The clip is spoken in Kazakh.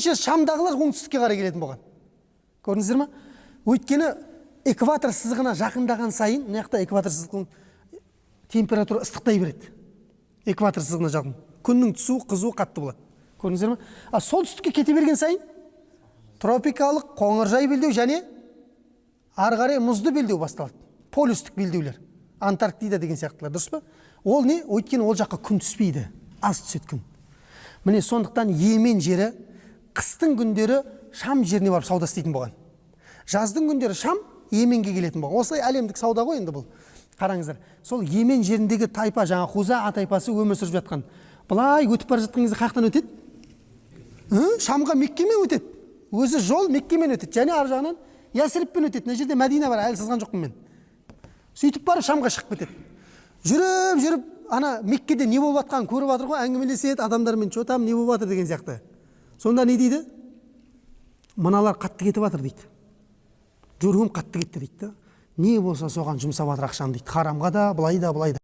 Екінші, Шамдағылар оңтүстікке қарай келетін болған. Көрдіңіздер ме? Өйткені экватор сызығына жақындаған сайын, мына жақта экватор сызығының температура ыстықтай береді. Экватор сызығына жақын. Күннің түсуі, қызуы қатты болады. Көрдіңіздер ме? А солтүстікке кете берген сайын тропикалық қоңыржай белдеу және ары қарай мұзды белдеу басталады. Полюстік белдеулер. Антарктида деген сияқтылар, дұрыс па? Ол не? Өйткені ол жаққа күн түспейді, аз түседі күн. Міне сондықтан Йемен жері қыстың күндері Шам жеріне барып сауда істейтін болған. Жаздың күндері Шам, Йеменге келетін болған. Осылай әлемдік сауда ғой енді бұл. Қараңыздар, сол Йемен жеріндегі тайпа, жаңа Хузаа тайпасы өмір сүріп жатқан. Былай өтіп бара жатқан кезде қаяқтан өтеді? Шамға Меккемен өтеді. Өзі жол Меккемен өтеді. Және ар жағынан Ясрибпен өтеді. Мына жерде Мәдина бар, әлі сызған жоқпын мен. Сөйтіп барып Шамға шығып кетеді. Жүріп, ана Меккеде не болып жатқанын көріп жатыр ғой, әңгімелеседі, адамдармен чотам не болып жатыр деген сияқты. Сонда не дейді? Мыналар қатты кетіп жатыр дейді. Жүргім қатты кетті дейді. Не болса соған жұмсап жатыр ақшаны дейді. Харамға да, былай да.